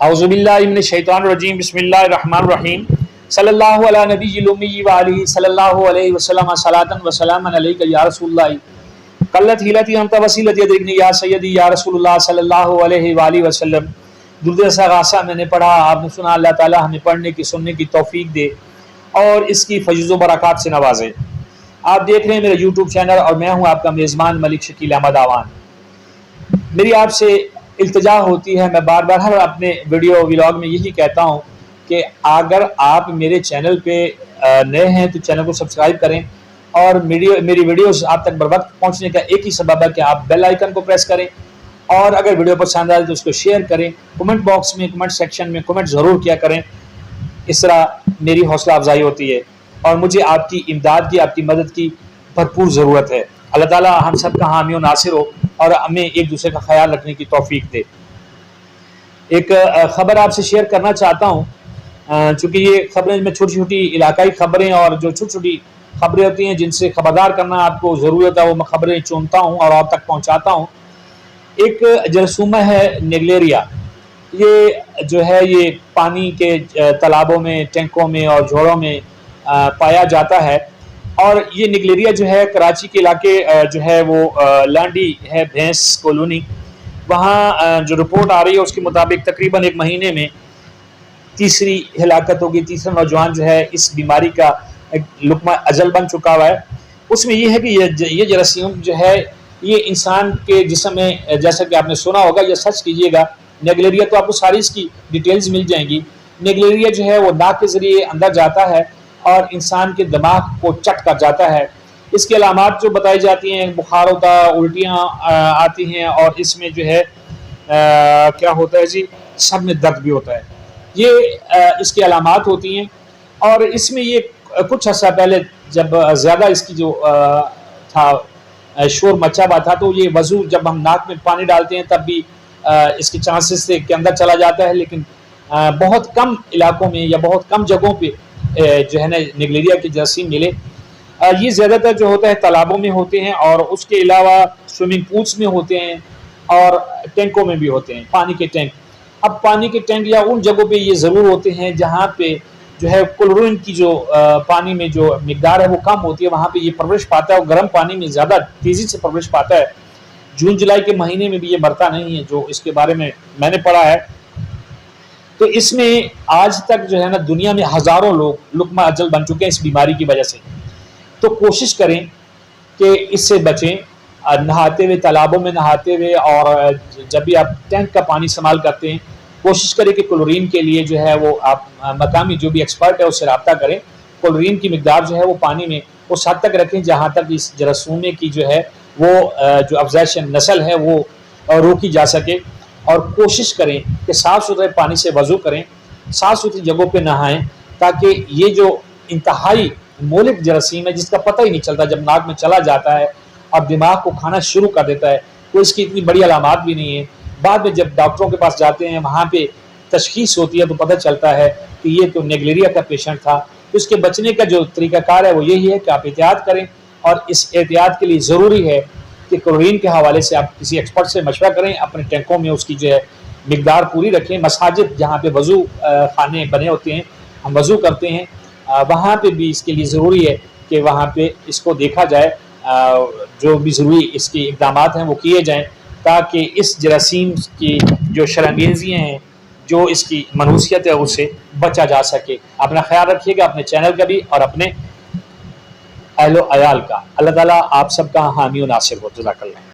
اعوذ باللہ من الشیطان الرجیم بسم اللہ الرحمن الرحیم صلی اللہ علی نبی الامی وآلہ صلی اللہ علیہ وسلم صلاۃ و سلام علیک یا رسول اللہ قلت حیلتی انت وسیلتی ادرکنی یا سیدی یا رسول اللہ صلی اللہ علیہ وآلہ وسلم۔ درود استغاثہ میں نے پڑھا، آپ نے سنا، اللہ تعالی ہمیں پڑھنے کی سننے کی توفیق دے اور اس کی فیض و برکات سے نوازے۔ آپ دیکھ رہے ہیں میرا یوٹیوب چینل اور میں ہوں آپ کا میزبان ملک شکیل احمد آوان۔ میری آپ سے التجا ہوتی ہے، میں بار بار ہر اپنے ویڈیو ولاگ میں یہی کہتا ہوں کہ اگر آپ میرے چینل پہ نئے ہیں تو چینل کو سبسکرائب کریں، اور میری ویڈیوز آپ تک بر وقت پہنچنے کا ایک ہی سبب ہے کہ آپ بیل آئیکن کو پریس کریں، اور اگر ویڈیو پسند آئے تو اس کو شیئر کریں، کمنٹ باکس میں کمنٹ سیکشن میں کمنٹ ضرور کیا کریں۔ اس طرح میری حوصلہ افزائی ہوتی ہے اور مجھے آپ کی امداد کی، آپ کی مدد کی بھرپور ضرورت ہے۔ اللہ تعالیٰ ہم سب کا حامی و ناصر ہو اور ہمیں ایک دوسرے کا خیال رکھنے کی توفیق دے۔ ایک خبر آپ سے شیئر کرنا چاہتا ہوں، چونکہ یہ خبریں میں چھوٹی چھوٹی علاقائی خبریں اور جو چھوٹی چھوٹی خبریں ہوتی ہیں جن سے خبردار کرنا آپ کو ضرورت ہے، وہ میں خبریں چنتا ہوں اور آپ تک پہنچاتا ہوں۔ ایک جرثومہ ہے نیگلیریا، یہ جو ہے یہ پانی کے تالابوں میں، ٹینکوں میں اور جھوڑوں میں پایا جاتا ہے، اور یہ نیگلیریا جو ہے کراچی کے علاقے جو ہے وہ لانڈی ہے بھینس کالونی، وہاں جو رپورٹ آ رہی ہے اس کے مطابق تقریباً ایک مہینے میں تیسری ہلاکت ہوگی، تیسرا نوجوان جو ہے اس بیماری کا لقمہ اجل بن چکا ہوا ہے۔ اس میں یہ ہے کہ یہ جراثیم جو ہے یہ انسان کے جسم میں، جیسا کہ آپ نے سنا ہوگا یا سرچ کیجئے گا نیگلیریا تو آپ کو ساری اس کی ڈیٹیلز مل جائیں گی۔ نیگلیریا جو ہے وہ ناک کے ذریعے اندر جاتا ہے اور انسان کے دماغ کو چٹ کر جاتا ہے۔ اس کی علامات جو بتائی جاتی ہیں، بخار ہوتا ہے، الٹیاں آتی ہیں، اور اس میں جو ہے کیا ہوتا ہے جی، سر میں درد بھی ہوتا ہے۔ یہ اس کی علامات ہوتی ہیں، اور اس میں یہ کچھ عرصہ پہلے جب زیادہ اس کی جو تھا شور مچا ہوا تھا، تو یہ وضو جب ہم ناک میں پانی ڈالتے ہیں تب بھی اس کے چانسز سے کے اندر چلا جاتا ہے، لیکن بہت کم علاقوں میں یا بہت کم جگہوں پہ جو ہے نا نیگلیریا کے جراثیم ملے۔ یہ زیادہ تر جو ہوتا ہے تالابوں میں ہوتے ہیں، اور اس کے علاوہ سوئمنگ پولس میں ہوتے ہیں اور ٹینکوں میں بھی ہوتے ہیں، پانی کے ٹینک۔ اب پانی کے ٹینک یا ان جگہوں پہ یہ ضرور ہوتے ہیں جہاں پہ جو ہے کلورین کی جو پانی میں جو مقدار ہے وہ کم ہوتی ہے، وہاں پہ یہ پرورش پاتا ہے، اور گرم پانی میں زیادہ تیزی سے پرورش پاتا ہے۔ جون جولائی کے مہینے میں بھی یہ مرتا نہیں ہے، جو اس کے بارے میں نے پڑھا ہے۔ تو اس میں آج تک جو ہے نا دنیا میں ہزاروں لوگ لقمہ اجل بن چکے ہیں اس بیماری کی وجہ سے۔ تو کوشش کریں کہ اس سے بچیں، نہاتے ہوئے، تالابوں میں نہاتے ہوئے، اور جب بھی آپ ٹینک کا پانی استعمال کرتے ہیں کوشش کریں کہ کلورین کے لیے جو ہے وہ آپ مقامی جو بھی ایکسپرٹ ہے اس سے رابطہ کریں۔ کلورین کی مقدار جو ہے وہ پانی میں اس حد تک رکھیں جہاں تک اس جراثومے کی جو ہے وہ جو افزائش نسل ہے وہ روکی جا سکے، اور کوشش کریں کہ صاف ستھرے پانی سے وضو کریں، صاف ستھری جگہوں پہ نہائیں، تاکہ یہ جو انتہائی مہلک جراثیم ہے جس کا پتہ ہی نہیں چلتا، جب ناک میں چلا جاتا ہے اور دماغ کو کھانا شروع کر دیتا ہے تو اس کی اتنی بڑی علامات بھی نہیں ہے۔ بعد میں جب ڈاکٹروں کے پاس جاتے ہیں وہاں پہ تشخیص ہوتی ہے تو پتہ چلتا ہے کہ یہ تو نیگلیریا کا پیشنٹ تھا۔ اس کے بچنے کا جو طریقہ کار ہے وہ یہی ہے کہ آپ احتیاط کریں، اور اس احتیاط کے لیے ضروری ہے کہ کلورین کے حوالے سے آپ کسی ایکسپرٹ سے مشورہ کریں، اپنے ٹینکوں میں اس کی جو ہے مقدار پوری رکھیں۔ مساجد جہاں پہ وضو خانے بنے ہوتے ہیں، ہم وضو کرتے ہیں، وہاں پہ بھی اس کے لیے ضروری ہے کہ وہاں پہ اس کو دیکھا جائے، جو بھی ضروری اس کے اقدامات ہیں وہ کیے جائیں، تاکہ اس جراثیم کی جو شرانگیزیاں ہیں، جو اس کی منحوسیت ہے، اس سے بچا جا سکے۔ اپنا خیال رکھیے گا، اپنے چینل کا بھی اور اپنے اہل و عیال کا۔ اللہ تعالیٰ آپ سب کا حامی و ناصر ہو۔ جزاک اللہ۔